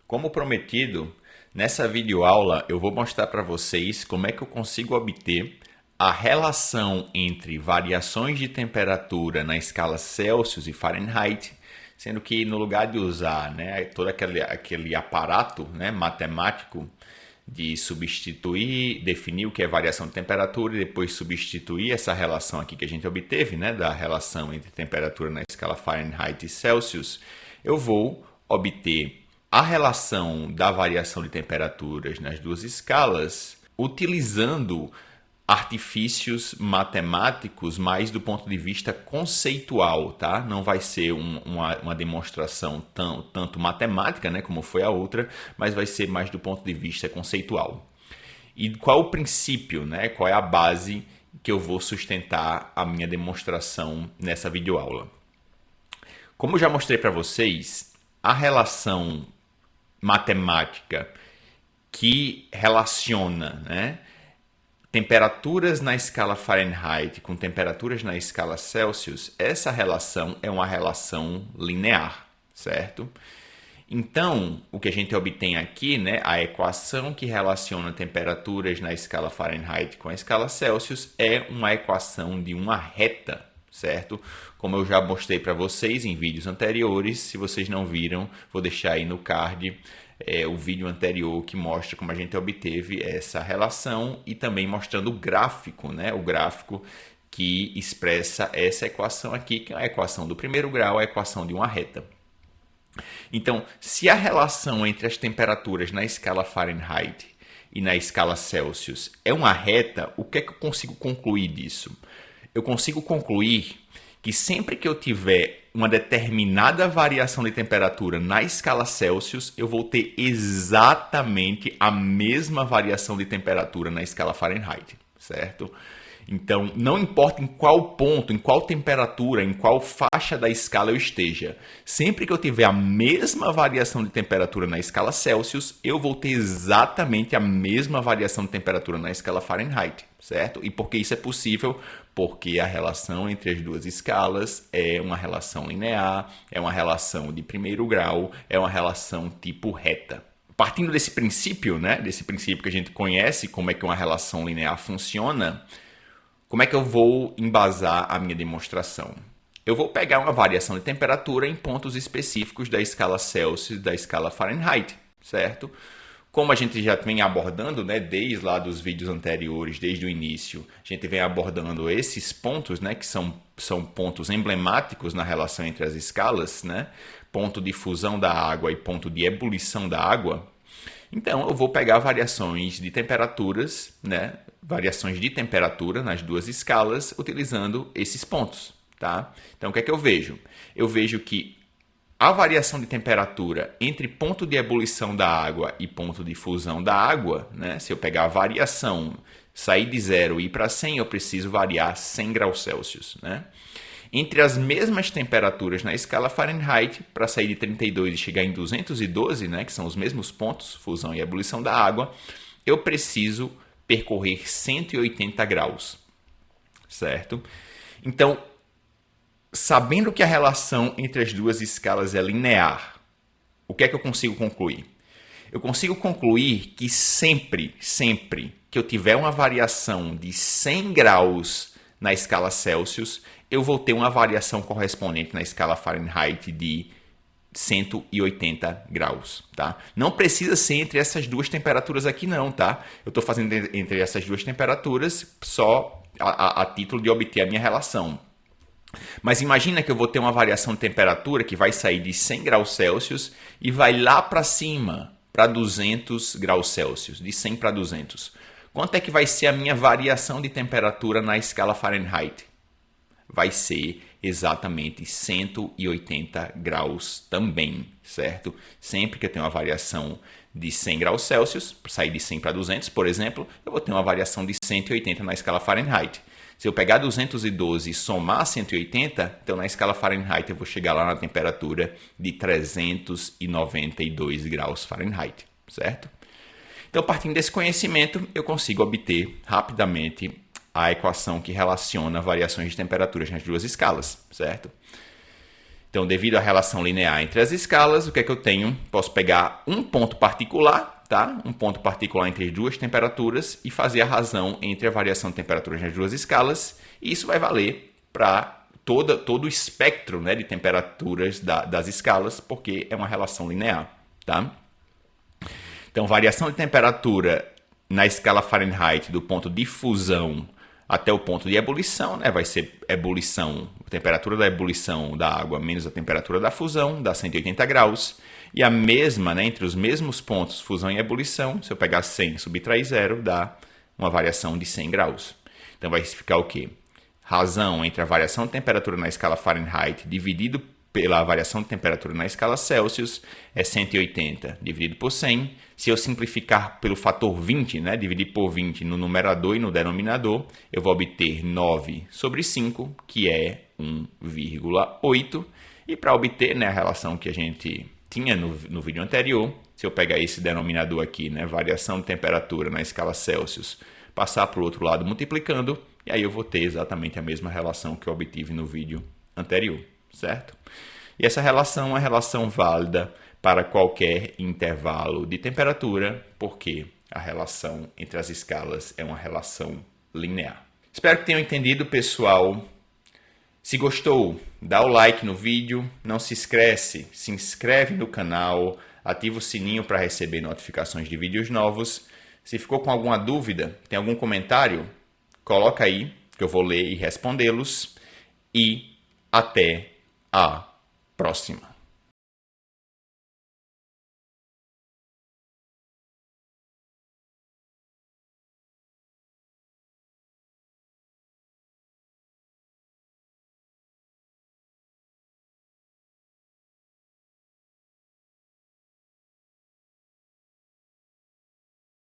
Como prometido, nessa videoaula eu vou mostrar para vocês como é que eu consigo obter a relação entre variações de temperatura na escala Celsius e Fahrenheit, sendo que no lugar de usar todo aquele aparato matemático de substituir, definir o que é variação de temperatura e depois substituir essa relação aqui que a gente obteve, da relação entre temperatura na escala Fahrenheit e Celsius, eu vou obter a relação da variação de temperaturas nas duas escalas utilizando artifícios matemáticos, mais do ponto de vista conceitual, tá? Não vai ser uma demonstração tanto matemática, como foi a outra, mas vai ser mais do ponto de vista conceitual. E qual o princípio, qual é a base que eu vou sustentar a minha demonstração nessa videoaula? Como eu já mostrei para vocês, a relação matemática que relaciona, temperaturas na escala Fahrenheit com temperaturas na escala Celsius, essa relação é uma relação linear, certo? Então, o que a gente obtém aqui, a equação que relaciona temperaturas na escala Fahrenheit com a escala Celsius é uma equação de uma reta, certo? Como eu já mostrei para vocês em vídeos anteriores, se vocês não viram, vou deixar aí no card o vídeo anterior que mostra como a gente obteve essa relação e também mostrando o gráfico, o gráfico que expressa essa equação aqui, que é a equação do primeiro grau, a equação de uma reta. Então, se a relação entre as temperaturas na escala Fahrenheit e na escala Celsius é uma reta, o que é que eu consigo concluir disso? Eu consigo concluir que sempre que eu tiver uma determinada variação de temperatura na escala Celsius, eu vou ter exatamente a mesma variação de temperatura na escala Fahrenheit, certo? Então, não importa em qual ponto, em qual temperatura, em qual faixa da escala eu esteja, sempre que eu tiver a mesma variação de temperatura na escala Celsius, eu vou ter exatamente a mesma variação de temperatura na escala Fahrenheit, certo? E por que isso é possível? Porque a relação entre as duas escalas é uma relação linear, é uma relação de primeiro grau, é uma relação tipo reta. Partindo desse princípio, desse princípio que a gente conhece, como é que uma relação linear funciona, como é que eu vou embasar a minha demonstração? Eu vou pegar uma variação de temperatura em pontos específicos da escala Celsius e da escala Fahrenheit, certo? Como a gente já vem abordando, desde lá dos vídeos anteriores, desde o início, a gente vem abordando esses pontos, que são pontos emblemáticos na relação entre as escalas, ponto de fusão da água e ponto de ebulição da água. Então, eu vou pegar variações de temperaturas, variações de temperatura nas duas escalas, utilizando esses pontos, tá? Então, o que é que eu vejo? Eu vejo que a variação de temperatura entre ponto de ebulição da água e ponto de fusão da água, se eu pegar a variação, sair de 0 e ir para 100, eu preciso variar 100 graus Celsius, Entre as mesmas temperaturas na escala Fahrenheit, para sair de 32 e chegar em 212, que são os mesmos pontos, fusão e ebulição da água, eu preciso percorrer 180 graus, certo? Então, sabendo que a relação entre as duas escalas é linear, o que é que eu consigo concluir? Eu consigo concluir que sempre que eu tiver uma variação de 100 graus na escala Celsius, eu vou ter uma variação correspondente na escala Fahrenheit de 180 graus, tá? Não precisa ser entre essas duas temperaturas aqui não, tá? Eu estou fazendo entre essas duas temperaturas só a título de obter a minha relação. Mas imagina que eu vou ter uma variação de temperatura que vai sair de 100 graus Celsius e vai lá para cima, para 200 graus Celsius, de 100 para 200. Quanto é que vai ser a minha variação de temperatura na escala Fahrenheit? Vai ser exatamente 180 graus também, certo? Sempre que eu tenho uma variação de 100 graus Celsius, para sair de 100 para 200, por exemplo, eu vou ter uma variação de 180 na escala Fahrenheit. Se eu pegar 212 e somar 180, então na escala Fahrenheit eu vou chegar lá na temperatura de 392 graus Fahrenheit, certo? Então, partindo desse conhecimento, eu consigo obter rapidamente a equação que relaciona variações de temperaturas nas duas escalas, certo? Então, devido à relação linear entre as escalas, o que é que eu tenho? Posso pegar um ponto particular, tá? Um ponto particular entre as duas temperaturas e fazer a razão entre a variação de temperaturas nas duas escalas. E isso vai valer para todo o espectro, né, de temperaturas das escalas, porque é uma relação linear, tá? Então, variação de temperatura na escala Fahrenheit do ponto de fusão até o ponto de ebulição, né? Vai ser ebulição, a temperatura da ebulição da água menos a temperatura da fusão, dá 180 graus. E a mesma, né, entre os mesmos pontos, fusão e ebulição, se eu pegar 100 e subtrair 0, dá uma variação de 100 graus. Então vai ficar o quê? Razão entre a variação de temperatura na escala Fahrenheit dividido pela variação de temperatura na escala Celsius é 180 dividido por 100. Se eu simplificar pelo fator 20, né, dividir por 20 no numerador e no denominador, eu vou obter 9 sobre 5, que é 1,8. E para obter, né, a relação que a gente tinha no vídeo anterior, se eu pegar esse denominador aqui, né, variação de temperatura na escala Celsius, passar para o outro lado multiplicando, e aí eu vou ter exatamente a mesma relação que eu obtive no vídeo anterior, certo? E essa relação é uma relação válida para qualquer intervalo de temperatura, porque a relação entre as escalas é uma relação linear. Espero que tenham entendido, pessoal. Se gostou, dá o like no vídeo, não se esquece, se inscreve no canal, ativa o sininho para receber notificações de vídeos novos. Se ficou com alguma dúvida, tem algum comentário, coloca aí que eu vou ler e respondê-los. E até a próxima.